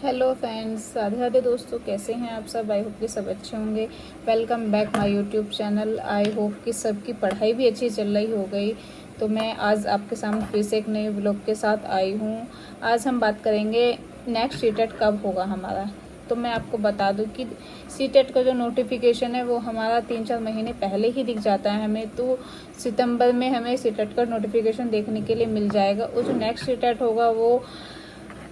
Hello friends, Radhe Radhe दोस्तों, कैसे हैं आप सब। आई होप कि सब अच्छे होंगे। Welcome back my YouTube channel. I hope कि सबकी पढ़ाई भी अच्छी चल रही हो गई। तो मैं आज आपके सामने फिर से एक नए व्लॉग के साथ आई हूँ। आज हम बात करेंगे नेक्स्ट सीटेट कब होगा हमारा। तो मैं आपको बता दूं कि सीटेट का जो नोटिफिकेशन है वो हमारा 3-4 महीने पहले ही दिख जाता है हमें। तो सितंबर में हमें सीटेट का नोटिफिकेशन देखने के लिए मिल जाएगा। और जो नेक्स्ट सीटेट होगा वो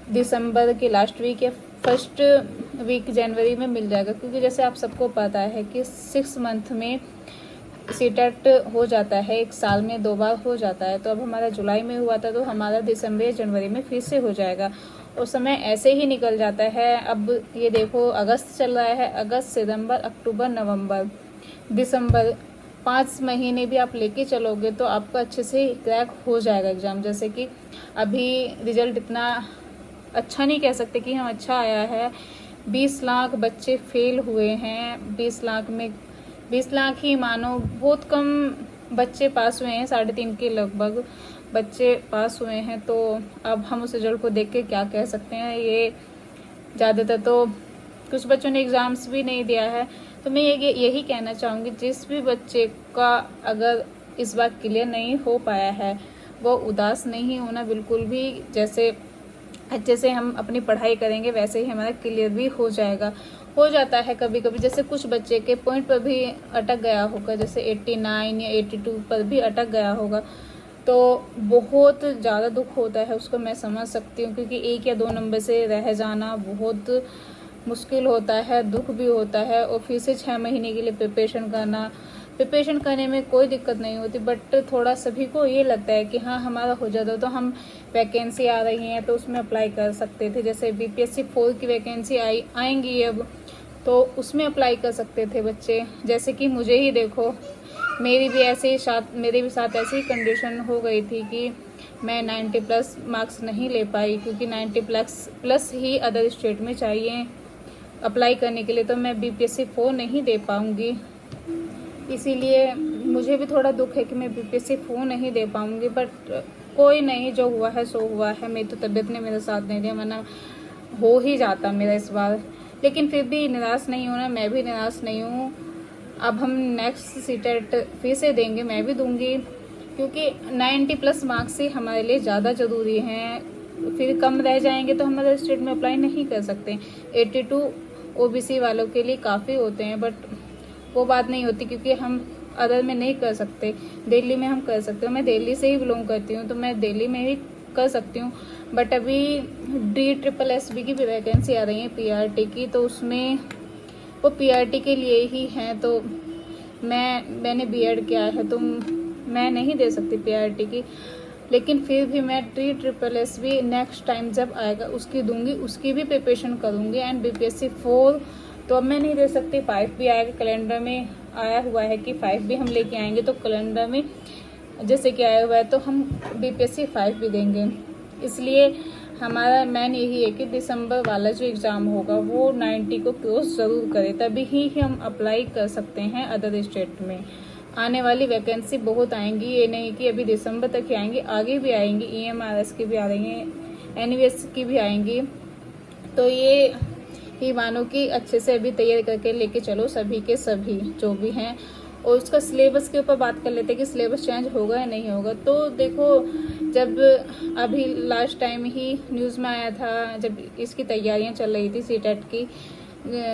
दिसंबर के लास्ट वीक या फर्स्ट वीक जनवरी में मिल जाएगा। क्योंकि जैसे आप सबको पता है कि 6 मंथ में सीटेट हो जाता है, एक साल में 2 बार हो जाता है। तो अब हमारा जुलाई में हुआ था, तो हमारा दिसंबर या जनवरी में फिर से हो जाएगा। और समय ऐसे ही निकल जाता है। अब ये देखो, अगस्त चल रहा है, अगस्त, सितंबर, अक्टूबर, नवंबर, दिसंबर, 5 महीने भी आप लेके चलोगे तो आपका अच्छे से क्रैक हो जाएगा एग्ज़ाम। जैसे कि अभी रिजल्ट इतना अच्छा नहीं कह सकते कि हम अच्छा आया है। 20 लाख बच्चे फेल हुए हैं। 20 लाख में 20 लाख ही मानो, बहुत कम बच्चे पास हुए हैं। 3.5 के लगभग बच्चे पास हुए हैं। तो अब हम उस रिजल्ट को देख के क्या कह सकते हैं। ये ज़्यादातर तो कुछ बच्चों ने एग्ज़ाम्स भी नहीं दिया है। तो मैं यही कहना चाहूँगी, जिस भी बच्चे का अगर इस बार क्लियर नहीं हो पाया है वो उदास नहीं होना बिल्कुल भी। जैसे अच्छे से हम अपनी पढ़ाई करेंगे वैसे ही हमारा क्लियर भी हो जाएगा। हो जाता है कभी कभी, जैसे कुछ बच्चे के पॉइंट पर भी अटक गया होगा, जैसे 89 या 82 पर भी अटक गया होगा। तो बहुत ज़्यादा दुख होता है, उसको मैं समझ सकती हूँ। क्योंकि 1 या 2 नंबर से रह जाना बहुत मुश्किल होता है, दुख भी होता है। और फिर से 6 महीने के लिए प्रिपरेशन करने में कोई दिक्कत नहीं होती। बट थोड़ा सभी को ये लगता है कि हाँ हमारा हो जाता तो हम वैकेंसी आ रही हैं तो उसमें अप्लाई कर सकते थे। जैसे बीपीएससी 4 की वैकेंसी आएंगी अब, तो उसमें अप्लाई कर सकते थे बच्चे। जैसे कि मुझे ही देखो, मेरे भी साथ ऐसी ही कंडीशन हो गई थी कि मैं 90 प्लस मार्क्स नहीं ले पाई। क्योंकि 90 प्लस ही अदर स्टेट में चाहिए अप्लाई करने के लिए। तो मैं बीपीएससी 4 नहीं दे पाऊँगी। इसीलिए मुझे भी थोड़ा दुख है कि मैं बीपीएससी 4 नहीं दे पाऊँगी। बट कोई नहीं, जो हुआ है सो हुआ है। मेरी तो तबीयत ने मेरा साथ नहीं दिया, वरना हो ही जाता मेरा इस बार। लेकिन फिर भी निराश नहीं होना, मैं भी निराश नहीं हूँ। अब हम नेक्स्ट सीटेट फिर से देंगे, मैं भी दूंगी। क्योंकि 90 प्लस मार्क्स ही हमारे लिए ज़्यादा ज़रूरी हैं। फिर कम रह जाएंगे तो हम अदर स्टेट में अप्लाई नहीं कर सकते। 82 ओबीसी वालों के लिए काफ़ी होते हैं, बट वो बात नहीं होती। क्योंकि हम अदर में नहीं कर सकते, दिल्ली में हम कर सकते हो। मैं दिल्ली से ही बिलोंग करती हूँ, तो मैं दिल्ली में ही कर सकती हूँ। बट अभी DSSB की भी वैकेंसी आ रही है, पीआरटी की। तो उसमें वो पीआरटी के लिए ही हैं। तो मैंने बीएड किया है, तो मैं नहीं दे सकती पीआरटी की। लेकिन फिर भी मैं DSSB नेक्स्ट टाइम जब आएगा उसकी दूंगी, उसकी भी प्रिपरेशन करूँगी। एंड बीपीएससी 4 तो अब मैं नहीं दे सकती। 5 भी आएगा, कैलेंडर में आया हुआ है कि 5 भी हम लेके आएंगे। तो कैलेंडर में जैसे कि आया हुआ है तो हम बीपीएससी 5 भी देंगे। इसलिए हमारा मैन यही है कि दिसंबर वाला जो एग्ज़ाम होगा वो 90 को क्रॉस ज़रूर करे, तभी ही हम अप्लाई कर सकते हैं अदर स्टेट में। आने वाली वैकेंसी बहुत आएंगी, ये नहीं कि अभी दिसंबर तक ही आएंगी, आगे भी आएंगी। EMRS की भी आ रही हैं, NVS की भी आएंगी। तो ये ही मानो कि अच्छे से अभी तैयारी करके लेके चलो, सभी के सभी जो भी हैं। और उसका सिलेबस के ऊपर बात कर लेते हैं कि सिलेबस चेंज होगा या नहीं होगा। तो देखो, जब अभी लास्ट टाइम ही न्यूज़ में आया था, जब इसकी तैयारियां चल रही थी सीटेट की,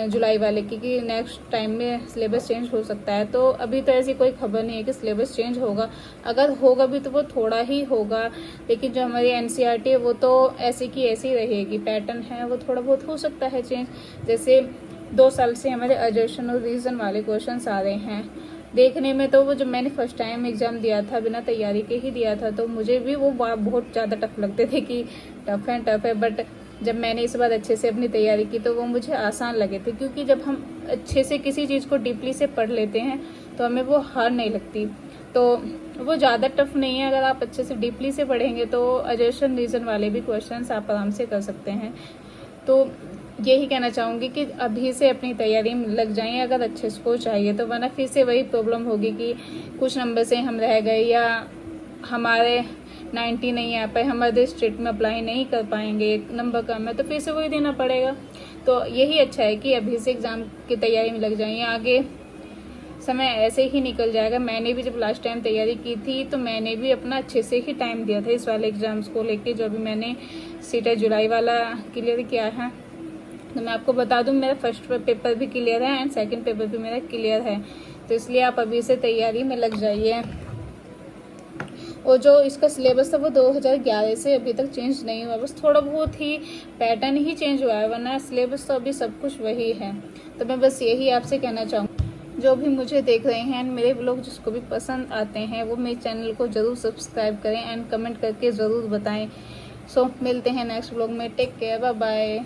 जुलाई वाले की, कि नेक्स्ट टाइम में सिलेबस चेंज हो सकता है। तो अभी तो ऐसी कोई खबर नहीं है कि सिलेबस चेंज होगा। अगर होगा भी तो वो थोड़ा ही होगा। लेकिन जो हमारी NCERT है वो तो ऐसी की ऐसी रहेगी। पैटर्न है वो थोड़ा बहुत हो सकता है चेंज। जैसे 2 साल से हमारे अजर्शन और रीज़न वाले क्वेश्चन आ रहे हैं। देखने में तो वो जब मैंने फर्स्ट टाइम एग्ज़ाम दिया था, बिना तैयारी के ही दिया था, तो मुझे भी वो बहुत ज़्यादा टफ लगते थे कि टफ है। बट जब मैंने इस बार अच्छे से अपनी तैयारी की तो वो मुझे आसान लगे थे। क्योंकि जब हम अच्छे से किसी चीज़ को डीपली से पढ़ लेते हैं तो हमें वो हार नहीं लगती। तो वो ज़्यादा टफ नहीं है। अगर आप अच्छे से डीपली से पढ़ेंगे तो अजर्शन रीज़न वाले भी क्वेश्चन आप आराम से कर सकते हैं। तो यही कहना चाहूँगी कि अभी से अपनी तैयारी में लग जाएं अगर अच्छे स्कोर चाहिए तो। वरना फिर से वही प्रॉब्लम होगी कि कुछ नंबर से हम रह गए, या हमारे 90 नहीं आ पाए, हम अदर स्टेट में अप्लाई नहीं कर पाएंगे, एक नंबर कम है तो फिर से वही देना पड़ेगा। तो यही अच्छा है कि अभी से एग्ज़ाम की तैयारी में लग जाइए, आगे समय ऐसे ही निकल जाएगा। मैंने भी जब लास्ट टाइम तैयारी की थी तो मैंने भी अपना अच्छे से ही टाइम दिया था इस वाले एग्ज़ाम्स को लेके, जो अभी मैंने सीटेट जुलाई वाला क्लियर किया है। तो मैं आपको बता दूं, मेरा फर्स्ट पेपर भी क्लियर है एंड सेकंड पेपर भी मेरा क्लियर है, तो इसलिए आप अभी से तैयारी में लग जाइए। और जो इसका सिलेबस था वो 2011 से अभी तक चेंज नहीं हुआ, बस थोड़ा बहुत ही पैटर्न ही चेंज हुआ है, वरना सिलेबस तो अभी सब कुछ वही है। तो मैं बस यही आपसे कहना चाहूँगी, जो भी मुझे देख रहे हैं एंड मेरे ब्लॉग जिसको भी पसंद आते हैं वो मेरे चैनल को ज़रूर सब्सक्राइब करें एंड कमेंट करके ज़रूर बताएं। सो मिलते हैं नेक्स्ट ब्लॉग में, टेक केयर, बाय बाय।